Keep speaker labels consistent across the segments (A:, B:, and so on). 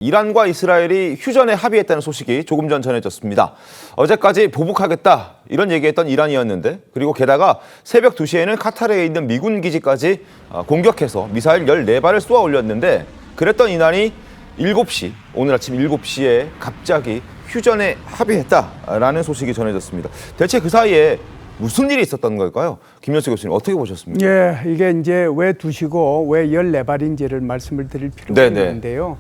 A: 이란과 이스라엘이 휴전에 합의했다는 소식이 조금 전 전해졌습니다. 어제까지 보복하겠다 이런 얘기했던 이란이었는데, 그리고 게다가 새벽 2시에는 카타르에 있는 미군 기지까지 공격해서 미사일 14발을 쏘아 올렸는데, 그랬던 이란이 7시, 오늘 아침 7시에 갑자기 휴전에 합의했다라는 소식이 전해졌습니다. 대체 그 사이에 무슨 일이 있었던 걸까요? 김현수 교수님 어떻게 보셨습니까?
B: 예, 이게 이제 왜 2시고 왜 14발인지를 말씀을 드릴 필요가 있는데요.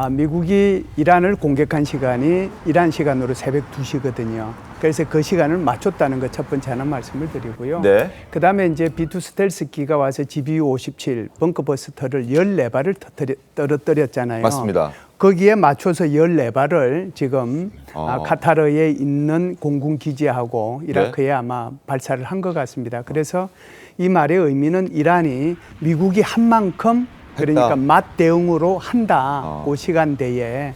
B: 미국이 이란을 공격한 시간이 이란 시간으로 새벽 2시거든요. 그래서 그 시간을 맞췄다는 것 첫 번째 하나 말씀을 드리고요.
A: 네.
B: 그다음에 이제 B2 스텔스기가 와서 GBU-57 벙커버스터를 14발을 떨어뜨렸잖아요.
A: 맞습니다.
B: 거기에 맞춰서 14발을 지금 카타르에 있는 공군 기지하고 이라크에
A: 네.
B: 아마 발사를 한 것 같습니다. 그래서 이 말의 의미는 이란이 미국이 한 만큼, 그러니까 맞대응으로 한다. 그 시간대에.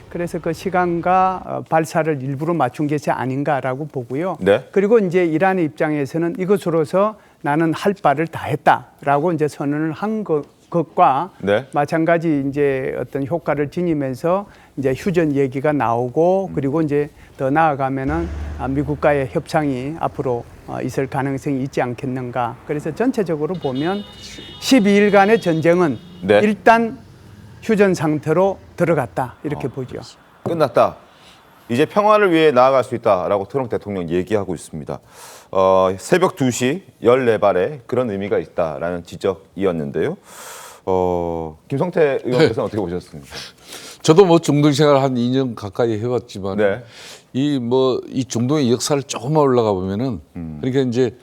B: 그래서 그 시간과 발사를 일부러 맞춘 것이 아닌가라고 보고요.
A: 네.
B: 그리고 이제 이란의 입장에서는 이것으로서 나는 할 바를 다 했다라고 이제 선언을 한 것과
A: 네.
B: 마찬가지 이제 어떤 효과를 지니면서 이제 휴전 얘기가 나오고, 그리고 이제 더 나아가면은 미국과의 협상이 앞으로 있을 가능성이 있지 않겠는가. 그래서 전체적으로 보면 12일간의 전쟁은
A: 네.
B: 일단 휴전 상태로 들어갔다, 이렇게 보죠.
A: 끝났다. 이제 평화를 위해 나아갈 수 있다라고 트럼프 대통령 얘기하고 있습니다. 새벽 2시 14발에 그런 의미가 있다라는 지적이었는데요. 김성태 의원께서는 어떻게 보셨습니까?
C: 저도 뭐 중동 생활 한 2년 가까이 해왔지만
A: 네.
C: 이 중동의 역사를 조금만 올라가 보면은 그러니까 이제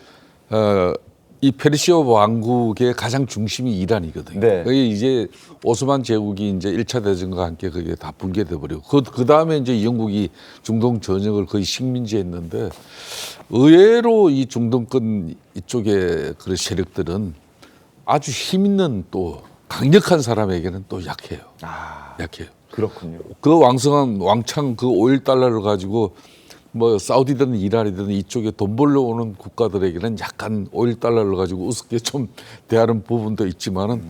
C: 이 페르시아 왕국의 가장 중심이 이란이거든요.
A: 네.
C: 그게 이제 오스만 제국이 이제 1차 대전과 함께 그게 다 붕괴돼 버리고 그 다음에 이제 영국이 중동 전역을 거의 식민지했는데, 의외로 이 중동권 이쪽의 그런 세력들은 아주 힘 있는 또 강력한 사람에게는 또 약해요. 약해요.
A: 그렇군요.
C: 그 왕성한 왕창 그 오일 달러를 가지고 뭐 사우디든 이란이든 이쪽에 돈 벌러 오는 국가들에게는 약간 오일 달러를 가지고 우습게 좀 대하는 부분도 있지만은,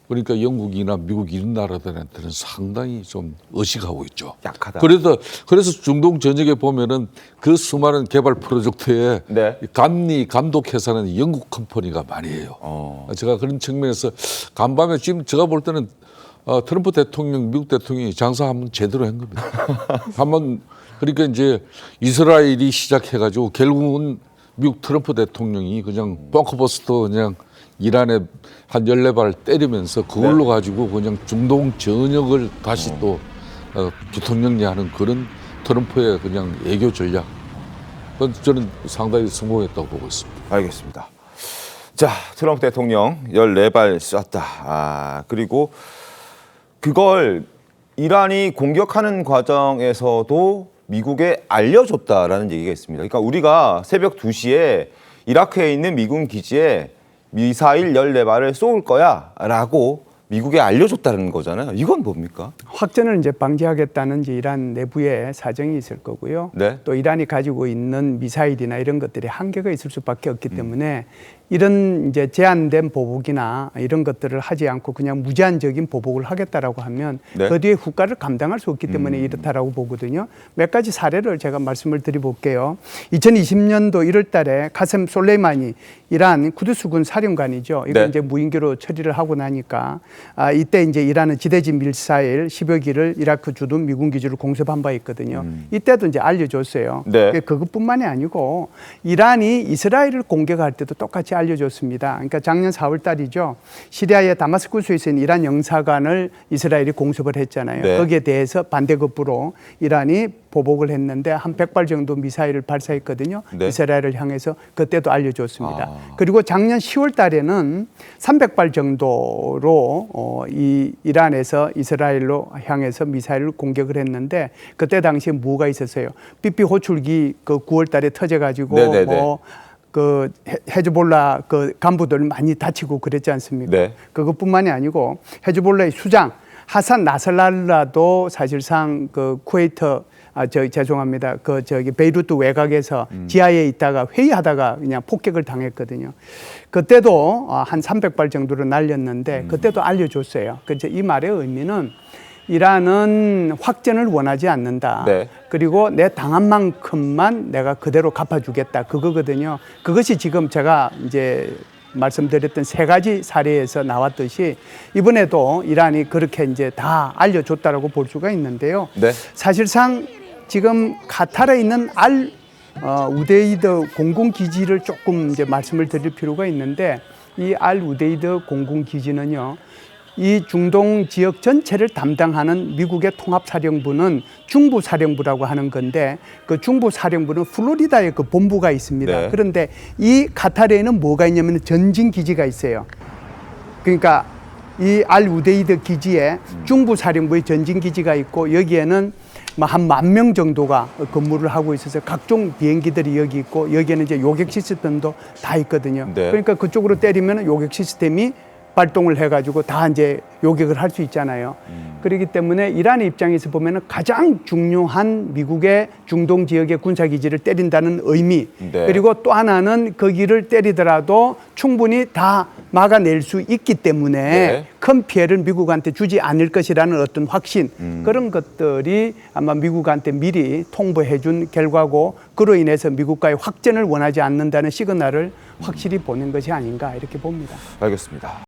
C: 그러니까 영국이나 미국 이런 나라들한테는 상당히 좀 의식하고 있죠.
A: 약하다.
C: 그래서 중동 전역에 보면은 그 수많은 개발 프로젝트에
A: 네.
C: 감독 회사는 영국 컴퍼니가 많이 해요. 제가 그런 측면에서 간밤에 지금 제가 볼 때는 트럼프 대통령, 미국 대통령이 장사 한번 제대로 한 겁니다. 한번. 그러니까 이제 이스라엘이 시작해가지고 결국은 미국 트럼프 대통령이 그냥 벙커버스터 그냥 이란에 한 14발 때리면서 그걸로 가지고 그냥 중동 전역을 다시 또 기통령리하는 그런 트럼프의 그냥 애교 전략. 그건 저는 상당히 성공했다고 보고 있습니다.
A: 알겠습니다. 자, 트럼프 대통령 14발 쐈다. 그리고 그걸 이란이 공격하는 과정에서도 미국에 알려줬다라는 얘기가 있습니다. 그러니까 우리가 새벽 2시에 이라크에 있는 미군 기지에 미사일 14발을 쏘을 거야 라고 미국에 알려줬다는 거잖아요. 이건 뭡니까?
B: 확전을 이제 방지하겠다는 이제 이란 내부의 사정이 있을 거고요.
A: 네.
B: 또 이란이 가지고 있는 미사일이나 이런 것들이 한계가 있을 수밖에 없기 때문에 이런 이제 제한된 보복이나 이런 것들을 하지 않고 그냥 무제한적인 보복을 하겠다라고 하면
A: 네.
B: 그 뒤에 후과를 감당할 수 없기 때문에 이렇다라고 보거든요. 몇 가지 사례를 제가 말씀을 드려볼게요. 2020년도 1월 달에 카셈 솔레이마니 이란 쿠드스군 사령관이죠. 이거
A: 네.
B: 이제 무인기로 처리를 하고 나니까 이때 이제 이란은 지대지 밀사일 10여 기를 이라크 주둔 미군 기지로 공습한 바 있거든요. 이때도 이제 알려줬어요.
A: 네.
B: 그것뿐만이 아니고 이란이 이스라엘을 공격할 때도 똑같이 알려줬습니다. 그러니까 작년 4월 달이죠. 시리아의 다마스쿠스에 있는 이란 영사관을 이스라엘이 공습을 했잖아요.
A: 네.
B: 거기에 대해서 반대급부로 이란이 보복을 했는데 한 100발 정도 미사일을 발사했거든요.
A: 네.
B: 이스라엘을 향해서 그때도 알려줬습니다. 그리고 작년 10월 달에는 300발 정도로 이 이란에서 이스라엘로 향해서 미사일을 공격을 했는데, 그때 당시에 뭐가 있었어요? 삐삐 호출기 그 9월 달에 터져가지고 그 헤즈볼라 그 간부들 많이 다치고 그랬지 않습니까?
A: 네.
B: 그것뿐만이 아니고 헤즈볼라의 수장 하산 나슬랄라도 사실상 그 쿠웨이트 죄송합니다. 그 베이루트 외곽에서 지하에 있다가 회의하다가 그냥 폭격을 당했거든요. 그때도 한 300발 정도로 날렸는데 그때도 알려줬어요. 이 말의 의미는 이란은 확전을 원하지 않는다.
A: 네.
B: 그리고 내 당한 만큼만 내가 그대로 갚아주겠다. 그거거든요. 그것이 지금 제가 이제 말씀드렸던 세 가지 사례에서 나왔듯이 이번에도 이란이 그렇게 이제 다 알려줬다라고 볼 수가 있는데요.
A: 네.
B: 사실상 지금 카타르에 있는 우데이드 공군기지를 조금 이제 말씀을 드릴 필요가 있는데 이 우데이드 공군기지는요. 이 중동 지역 전체를 담당하는 미국의 통합사령부는 중부사령부라고 하는 건데 그 중부사령부는 플로리다에 그 본부가 있습니다.
A: 네.
B: 그런데 이 카타르에는 뭐가 있냐면 전진기지가 있어요. 그러니까 이 우데이드 기지에 중부사령부의 전진기지가 있고 여기에는 한 10,000명 정도가 근무를 하고 있어서 각종 비행기들이 여기 있고 여기에는 이제 요격 시스템도 다 있거든요.
A: 네.
B: 그러니까 그쪽으로 때리면 요격 시스템이 발동을 해가지고 다 이제 요격을 할 수 있잖아요. 그렇기 때문에 이란의 입장에서 보면은 가장 중요한 미국의 중동 지역의 군사기지를 때린다는 의미.
A: 네.
B: 그리고 또 하나는 거기를 때리더라도 충분히 다 막아낼 수 있기 때문에
A: 네.
B: 큰 피해를 미국한테 주지 않을 것이라는 어떤 확신. 그런 것들이 아마 미국한테 미리 통보해 준 결과고 그로 인해서 미국과의 확전을 원하지 않는다는 시그널을 확실히 보낸 것이 아닌가 이렇게 봅니다.
A: 알겠습니다.